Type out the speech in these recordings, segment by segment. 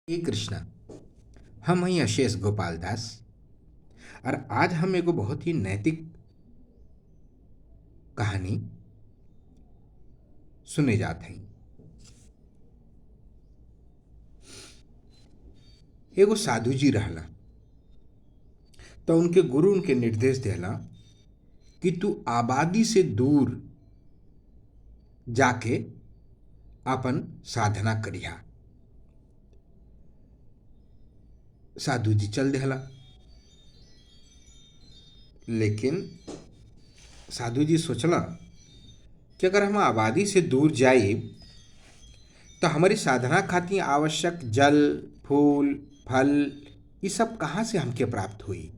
हे कृष्णा। हम हैं अशेष गोपाल दास। और आज हम एगो बहुत ही नैतिक कहानी सुने जात हई। एगो साधु जी रहला, तो उनके गुरु उनके निर्देश देला कि तू आबादी से दूर जाके अपन साधना करिहा। साधु जी चल देहला, लेकिन साधु जी सोचला कि अगर हम आबादी से दूर जाए तो हमारी साधना खातिर आवश्यक जल, फूल, फल ये सब कहाँ से हमके प्राप्त हुई।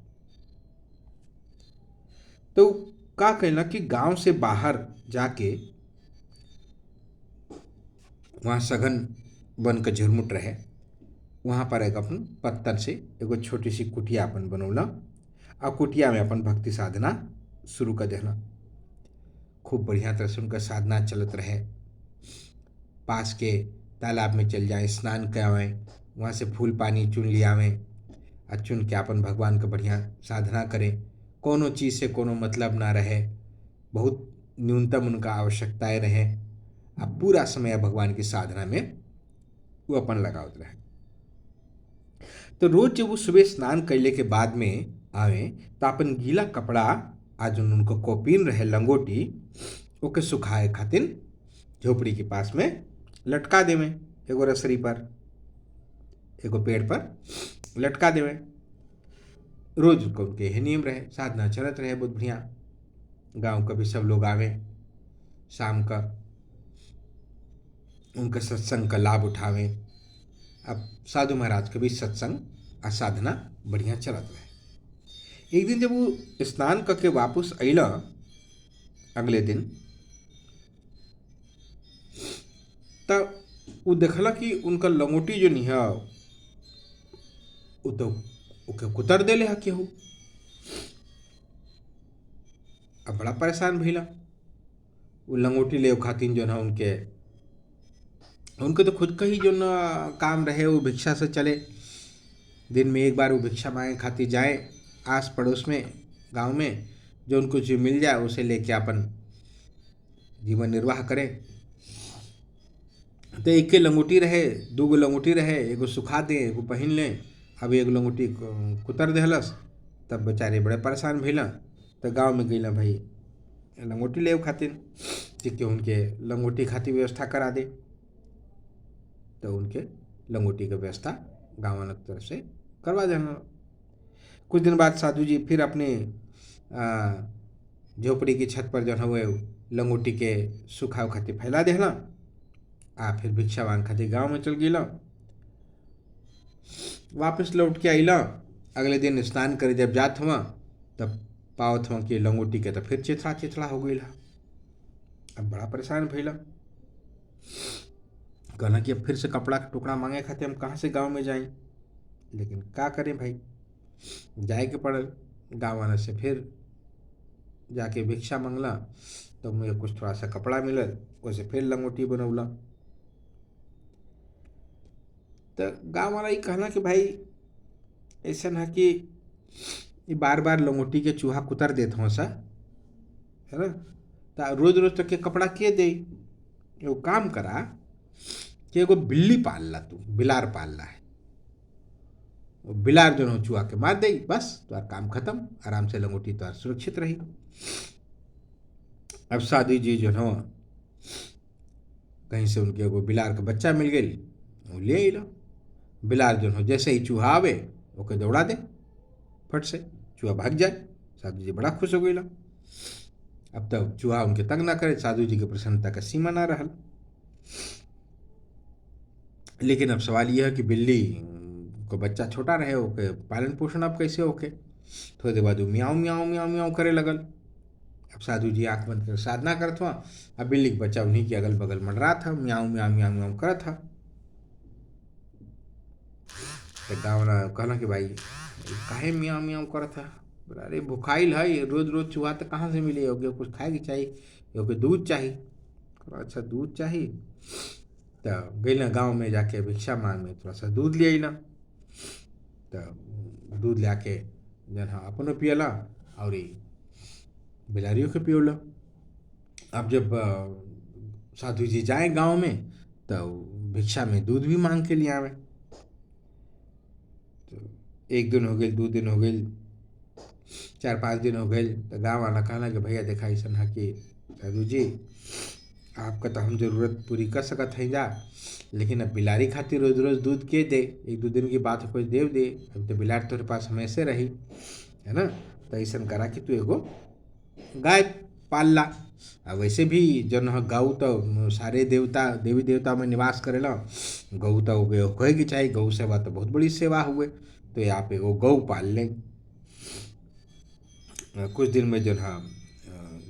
तो का कहना कि गांव से बाहर जाके वहाँ सघन बन के झुरमुट रहे, वहाँ पर एक अपन पत्थर से एगो छोटी सी कुटिया अपन बनौला और कुटिया में अपन भक्ति साधना शुरू कर देना। खूब बढ़िया तरह से उनका साधना चलत रहे। पास के तालाब में चल जाए, स्नान करावें, वहाँ से फूल पानी चुन लियावें और चुन के अपन भगवान का बढ़िया साधना करें। कोनो चीज़ से कोनो मतलब ना रहे, बहुत न्यूनतम उनका आवश्यकताएं रहे। अब पूरा समय भगवान की साधना में वो अपन लगावत रहे। तो रोज जब वो सुबह स्नान कैले के बाद में आवे तो अपन गीला कपड़ा आज उनको कोपीन रहे लंगोटी ओके सुखाए खातिर झोपड़ी के पास में लटका देवे, एगो रसरी पर, एगो पेड़ पर लटका देवे। रोज को उनके यही नियम रहे, साधना चलत रहे बहुत बढ़िया। गांव का भी सब लोग आवे, शाम का उनका सत्संग का लाभ उठावे। अब साधु महाराज का भी सत्संग और साधना बढ़िया चलत रहे। एक दिन जब वो स्नान करके वापस अला अगले दिन, तब वो देखला कि उनका लंगोटी जो नहीं वो तो ओके कुतर देले हा केहू। अब बड़ा परेशान भइला। वो लंगोटी ले खातिर जो है उनके तो खुद का ही जो न काम रहे, वो भिक्षा से चले। दिन में एक बार वो भिक्षा मांगे खातिर जाए आस पड़ोस में, गांव में, जो उनको जो मिल जाए उसे लेके अपन जीवन निर्वाह करें। तो एक लंगोटी रहे, दूगो लंगोटी रहे, एगो सुखा दे, एगो पहन लें। अब एक लंगोटी कुतर देहलस, तब बेचारे बड़े परेशान भइला। तो गांव में गईला भाई लंगोटी ले खातिर कि उनके लंगोटी खातिर व्यवस्था करा दे। तो उनके लंगोटी की व्यवस्था गाँव तरफ से करवा देना। कुछ दिन बाद साधु जी फिर अपने झोपड़ी की छत पर जो है वो लंगोटी के सुखा खातिर फैला देना। फिर भिक्षा मांग खातिर गाँव में चल गईला। वापस लौट के आइला, अगले दिन स्नान करे जब जात हुआ तब पावत हुआ कि लंगोटी के तो फिर चिथड़ा चिथड़ा हो गई। अब बड़ा परेशान भइला, कहना कि अब फिर से कपड़ा का टुकड़ा मांगे खातिर हम कहाँ से गांव में जाएं। लेकिन क्या करें भाई, जाए के पड़ल। गाँव वाला से फिर जाके भिक्षा मंगला, तो मुझे कुछ थोड़ा सा कपड़ा मिलल, उसे फिर लंगोटी बनौला। तो गाँव वाला ही कहना कि भाई ऐसा ना कि ये बार बार लंगोटी के चूहा कुतर देत हो सा, है ना। तो रोज रोज तक के कपड़ा के दे, वो काम करा कि एगो बिल्ली पाल ला, तू बिलार पाल ला है। वो बिलार जो है चूहा के मार दे, बस तुम्हारा काम खत्म, आराम से लंगोटी तो सुरक्षित रही। अब साधु जी जो है कहीं से उनके एगो बिलार का बच्चा मिल गई, वो ले अलो। बिलार जो है जैसे ही चूहा आवे ओके दौड़ा दे, फट से चूहा भाग जाए। साधु जी बड़ा खुश हो गई। अब तक चूहा उनके तंग ना करे, साधु जी की प्रसन्नता का सीमा ना रहल। लेकिन अब सवाल यह है कि बिल्ली को बच्चा छोटा रहे, ओके पालन पोषण अब कैसे होके। थोड़ी देर बाद वो म्याऊं म्याऊं म्याऊं म्याऊं करे लगल। अब साधु जी आँख बंद कर साधना करत हुआ, अब बिल्ली का बच्चा उन्हीं के अगल बगल मंडरा था, म्याऊं म्याऊं म्याऊं म्याऊं करत था। तो गाँव वाला कहला कि भाई काहे म्याऊं म्याऊं करत था। बोला अरे भुखाइल है, रोज रोज चूहा तो कहाँ से मिले, होगे कुछ खाए के चाहिए, होगे दूध चाहिए। अच्छा दूध चाहिए, तो गई ना गाँव में जाके भिक्षा मांग में थोड़ा सा दूध ले अइला। तो दूध लाके जन अपनो पियला और बिलारियों के पियोला। अब जब साधु जी जाए गांव में तो भिक्षा में दूध भी मांग के लिए आवे। तो एक दिन हो गए, 2 दिन हो गए, 4-5 दिन हो गए, तो गाँव वाला कहला कि भैया देखा ऐसा है कि साधु जी आपका तो हम जरूरत पूरी कर सकत है जा, लेकिन अब बिलारी खातिर रोज रोज दूध के दे, 1-2 दिन की बात हो कोई देव दे, अब तो बिलार तेरे पास हमेशा रही है ना। तो ऐसा करा कि तू एगो गाय पाल ला। अब वैसे भी जन गऊ तो सारे देवता देवी देवता में निवास करेला, गऊ तो कहे कि चाहिए, गऊ सेवा तो बहुत बड़ी सेवा हुए, तो ये आप एगो गऊ पाल लें। कुछ दिन में जन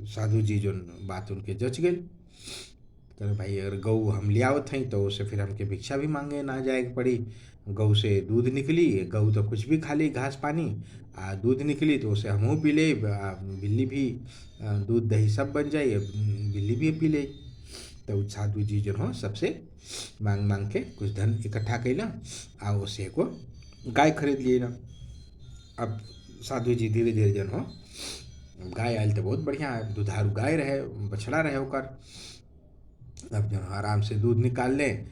साधु जी जो बात उनके जच गई, कहते भाई अगर गऊ हम ले आवत हई तो उसे फिर हमके भिक्षा भी मांगे ना जाए के पड़ी। गऊ से दूध निकली, गऊ तो कुछ भी खा ली घास पानी, दूध निकली तो उसे हमहू पी ले, बिल्ली भी दूध दही सब बन जाए, बिल्ली भी पी ले। तो साधु जी जो हो सबसे मांग मांग के कुछ धन इकट्ठा कैला आ उसे को गाय खरीद लिए ना। अब साधु जी धीरे धीरे जन हो गाय आयल तो बहुत बढ़िया है, दुधारू गाय रहे, बछड़ा रहे होकर। अब जो आराम से दूध निकाल लें,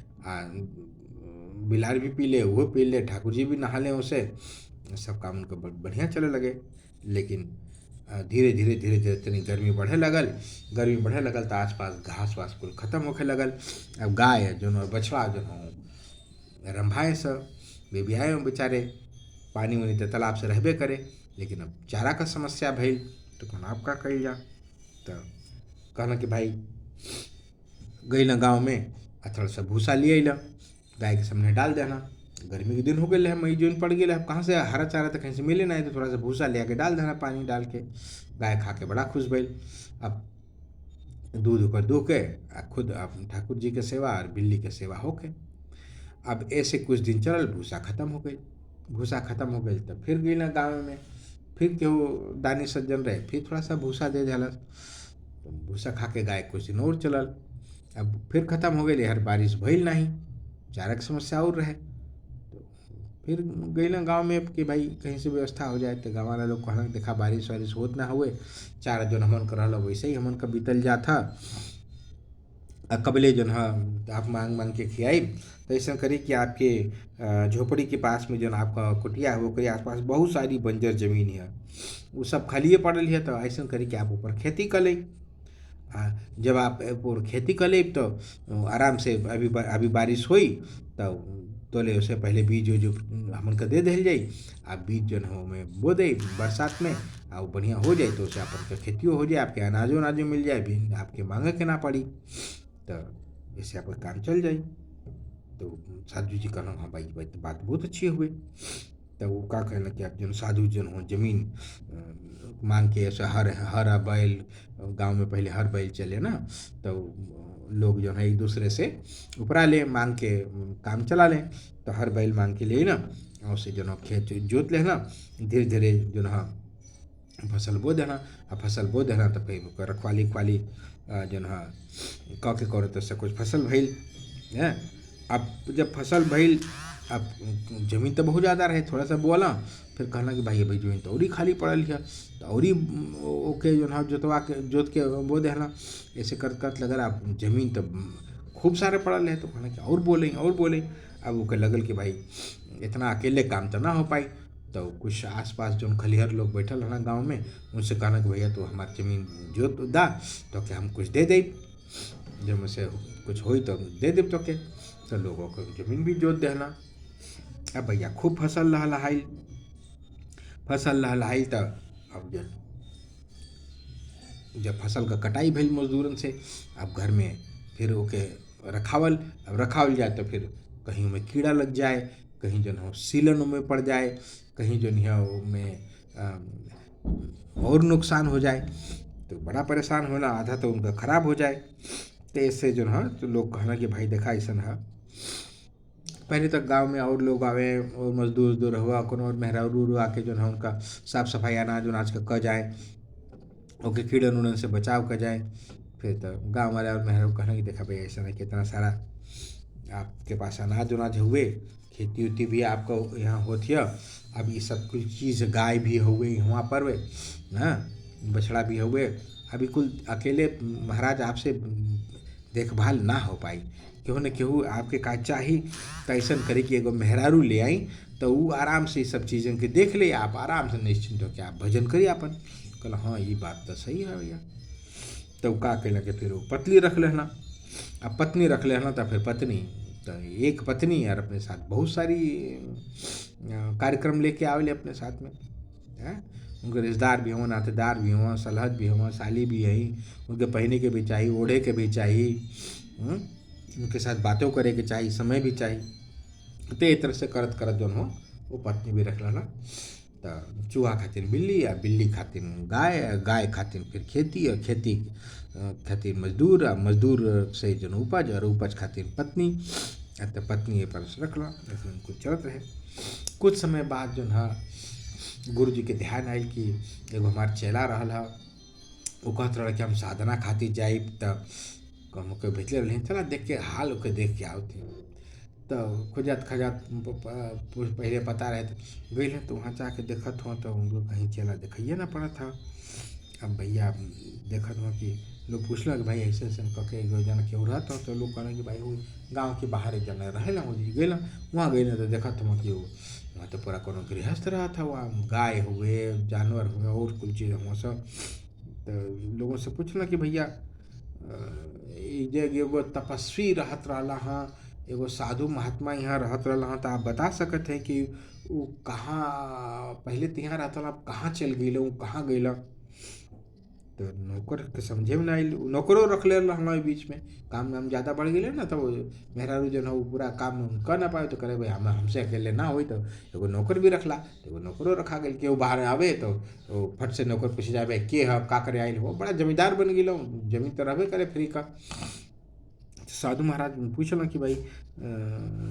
बिलार भी पी ले, वो पी ले, ठाकुर जी भी नहा लें उसे, सब काम उनको बढ़िया चले लगे। लेकिन धीरे धीरे धीरे धीरे तनी गर्मी बढ़े लगल तो आसपास घास वास कुल खत्म होखे लगल। अब गाय जो बछड़ा जो रंभाए सब बेबियाए बेचारे, पानी वानी तो तालाब से रहबे करे, लेकिन अब चारा का समस्या भइल, तो कहना आप का कही जा। तो कहना कि भाई गई ना गाँव में थोड़ा सा भूसा ले अला, गाय के सामने डाल देना। गर्मी के दिन हो गए है, मई जून पड़ गया, अब कहाँ से हरा चारा तो कहीं से मिले ना, तो थोड़ा सा भूसा ले आके डाल देना, पानी डाल के। गाय खा के बड़ा खुश भइल। अब दूध ऊपर दो के खुद आप ठाकुर जी के सेवा और बिल्ली के सेवा होके। अब ऐसे कुछ दिन चलल, भूसा खत्म हो गई। भूसा खत्म हो गई तब फिर गई ना गाँव में, फिर केहू दानी सज्जन रहे, फिर थोड़ा सा भूसा दे दिलस। तो भूसा खा के गाय कुछ दिन और चलल। अब फिर खत्म हो गई, हर बारिश भइल नहीं, चारा की समस्या और रहे। तो फिर गई ना गाँव में कि भाई कहीं से व्यवस्था हो जाए। तो गाँव वाला लोग कहना देखा बारिश वारिश होत ना हुए, चारा जो हमन कर रहा वैसे ही हमन का बीतल जा था, कबले जो है आप मांग मांग के खियाई। तो ऐसा करी कि आपके झोपड़ी के पास में जो आपका कुटिया है वो के आसपास बहुत सारी बंजर जमीन है, वो सब खालिए पड़ल है। तो ऐसा करी कि आप ऊपर खेती कर लें। जब आप ऊपर खेती कर लें तो आराम से अभी बारिश हुई तो ले उसे पहले बीज जो हमन का दे दिल जाई। आप बीज जो हो में बो दे बरसात में, वो बढ़िया हो जाए तो उसे अपन का खेती हो जाए, आपके अनाजो मिल जाए, भी आपके मांगे के ना पड़ी, तो इससे आपका काम चल जाए। तो साधु जी कहना हाँ भाई बात बहुत अच्छी हुई। तो वो का कहना कि आप जन साधु जन हो जमीन मांग के ऐसे हर बैल, गांव में पहले हर बैल चले ना, तो लोग जो है एक दूसरे से उपरा ले मांग के काम चला लें। तो हर बैल मांग के लिए ना, और से जो खेत जोत लेना, धीरे धीरे जो है फसल बो देना। अब फसल बो देना तो फिर रखवाली जो है क के करो तो कुछ फसल भइल है। अब जब फसल भइल, अब जमीन तो बहुत ज़्यादा रहे, थोड़ा सा बोला, फिर कहना कि भाई जमीन तो और खाली पड़ल है, तो और ओके जो है जोत के बो देना। ऐसे कर लगल आप जमीन तो खूब सारे पड़ल है, तो कहना कि और बोलें। अब ओके लगल कि भाई इतना अकेले काम तो ना हो पाई। तो कुछ आसपास जो खलिहर लोग बैठल है ना गाँव में, उनसे कहना कि भैया तो हमारी ज़मीन जोत दा, तो क्या हम कुछ दे दें, जब मुझसे कुछ हो तो दे दे तो के। तो लोगों को ज़मीन भी जोत देना। अब भैया खूब फसल लहलहाई तो अब जब फसल का कटाई भइल मजदूरन से, अब घर में फिर ओके रखावल जाए, तो फिर कहीं में कीड़ा लग जाए, कहीं जो है सीलन में पड़ जाए, कहीं जो है में और नुकसान हो जाए, तो बड़ा परेशान होना, आधा तो उनका खराब हो जाए। तो ऐसे जो है तो लोग कहना कि भाई देखा ऐसा है। पहले तक गांव में और लोग आवे और मजदूर हुआ कोनो और मेहरारू आके जो है उनका साफ सफाई अनाज का जाए, ओके कीड़न उड़न से बचाव कर जाए। फिर तो गांव वाले और मेहरारू कहना कि देखा भाई ऐसा नहीं, कितना सारा आपके पास अनाज उनाज हुए, खेती उती भी आपको यहाँ होती है। अब ये सब कुछ चीज़, गाय भी हो गई वहाँ पर वे, हाँ, बछड़ा भी हो गए। अभी कुल अकेले महाराज आपसे देखभाल ना हो पाई, केहू न केहू आपके का चाही तो ऐसा करी कि एगो मेहरारू ले आई, तो वो आराम से सब चीज़न के देख ले, आप आराम से निश्चिंत होकर आप भजन करिए अपन। कल हाँ ये बात तो सही है भैया। तो का कैला के फिर वो पतली रख लेना। अब पत्नी रख लेना तो फिर पत्नी, तो एक पत्नी और अपने साथ बहुत सारी कार्यक्रम लेके आवेले अपने साथ में, हैं। उनके रिश्तेदार भी हों, नातेदार भी हों, सलहत भी हों, साली भी है, उनके पहने के भी चाहिए, ओढ़े के भी चाहिए, उनके साथ बातों करे के चाहिए, समय भी चाहिए। तो एक तरह से करत करत जो हो वो पत्नी भी रख लेना। तो चूहा खातिर बिल्ली, या बिल्ली खातिर गाय, गाय खातिर फिर खेती, और खेती खातिर मजदूर, और मजदूर से जो उपज, और उपज खातिर पत्नी। तो पत्नी ये पर रख लो, ऐसे उनको चलत रहे। कुछ समय बाद जो है गुरु जी के ध्यान आयल कि एगो हमार चेला रहल है, वो कहत रहा कि हम साधना खातिर जाइब, तो हम के भेजले रही, चला देख के हाल ओके देख के आओ थे। तो खोजत खजात पहले पता रहे तो गई तो वहाँ जाके देखत हुआ, तो उनको कहीं चेला दिखाइए ना पड़ा था। अब भैया देखत हुआ कि लोग पूछल कि भाई ऐसे ऐसे कके एगो जना केहू रहता, तो लोग कहना कि भाई वो गाँव के बाहर एक जना रहेला, वो जी गई वहाँ गई तो देखत हुआ कि वहाँ तो पूरा कोनो गृहस्थ रहा था, वहाँ गाय हुए, जानवर हुए, और कुछ चीज़ हुआ सब। तो लोगों से पूछना कि भैया एगो तपस्वी रहत रहला हाँ, एगो साधु महात्मा यहाँ रहत रहला हाँ, तो आप बता सकते हैं कि वो कहाँ पहले तो यहाँ रहता, अब कहाँ चल गई, वो कहाँ गई। तो नौकर के समझे में ना आइल, नौकरों रख ले हमारे बीच में, काम नाम ज़्यादा बढ़ गए ना, तो मेहरारू जो है वो पूरा काम कर ना पाए, तो करे भाई हमसे अकेले ना हो, तो एगो नौकर भी रखला, तो एगो नौकरों रखा गया कि वो बाहर आवे तो फट से नौकर पूछ जाए भाई के है का करे आइल हो, बड़ा जमींदार बन गई, जमीन तो रहबे करे फ्री का। साधु महाराज पूछला कि भाई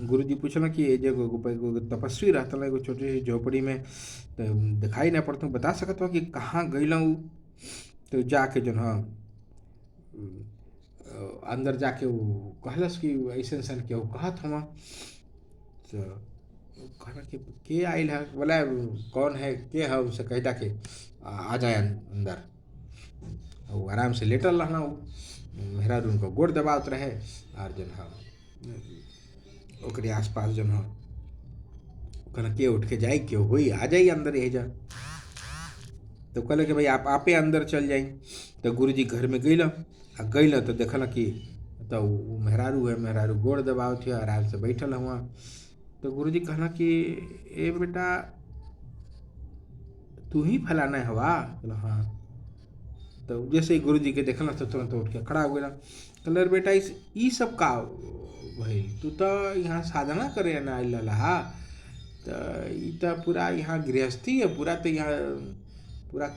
गुरु जी पूछला कि ये जो तपस्वी रहता एगो छोटी सी झोपड़ी में, तो दिखाई ना पड़ता, बता सकत हो कि कहाँ गईला। तो जाके जो है अंदर जाके वो कहलस कि ऐसे ऐसा के वो कहत हम, तो कहना कि के आयल है, बोला कौन है के है, उनसे कहता कि आ जाए अंदर। वो आराम से लेटल रहना, वो मेहरारू उनको गोड़ दबावत रहे, और जो है ओकरे आसपास जो है कहना के उठ के जाए, क्यों हुई आ जाइए अंदर यही जा। तो कहले कि भाई आप आपे अंदर चल जाई। तो गुरु जी घर में गईला, तो देखल कि तो वो मेहरारू है, मेहरारू गोड़ दबाव थे, आराम से बैठल हुआ। तो गुरु जी कहना कि ए बेटा तू ही फलाना है हवा, बोला हाँ। तो जैसे ही गुरु जी के देखल तो तुरंत उठ के खड़ा हो गया। कहले बेटा ई सब का भाई, तू तो यहाँ साधना करे ना आइल रहा, तो ई तो पूरा यहाँ गृहस्थी है, पूरा तो यहाँ पूरा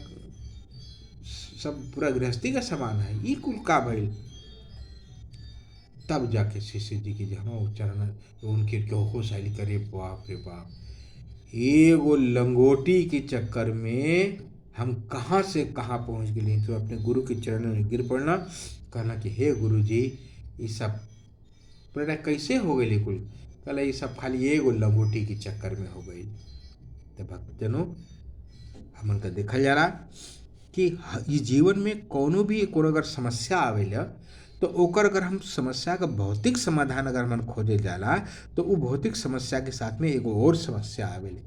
सब पूरा गृहस्थी का सामान है, ये कुल का भइल। तब जाके शिष्य जी की जहाँ उच्चारण उनके होश आइल, करे बाप रे बाप, एगो लंगोटी के चक्कर में हम कहाँ से कहाँ पहुँच गए। तो अपने गुरु के चरणों में गिर पड़ना, कहना कि हे गुरु जी ये सब प्रेरणा कैसे हो गई कुल। कहला ये सब खाली एगो लंगोटी के चक्कर में हो गई। तो भक्तजनों हमन का देखल जा रहा कि ये जीवन में कोनो भी अगर समस्या आवेला, तो ओकर अगर हम समस्या का भौतिक समाधान अगर हम खोजे जाला, तो वो भौतिक समस्या के साथ में एगो और समस्या आवेले,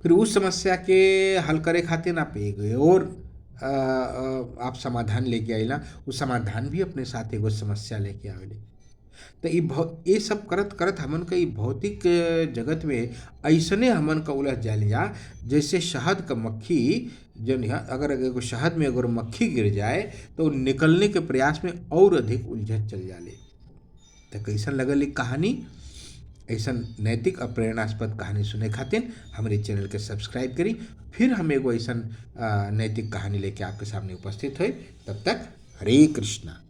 फिर उस समस्या के हल करे खातिर आप एगो और आप समाधान लेके आइला, उस समाधान भी अपने साथ एगो समस्या लेके आवेले। तो ये सब करत करत हमन का भौतिक जगत में ऐसने हमन का उलझ जालिया, जैसे शहद का मक्खी जन अगर एगो शहद में अगर मक्खी गिर जाए तो निकलने के प्रयास में और अधिक उलझत चल जाले। तो कैसन लगल कहानी, ऐसा नैतिक और प्रेरणास्पद कहानी सुने खातिर हमारे चैनल के सब्सक्राइब करी। फिर हम एगो ऐसा नैतिक कहानी लेके आपके सामने उपस्थित हुए। तब तक हरे कृष्णा।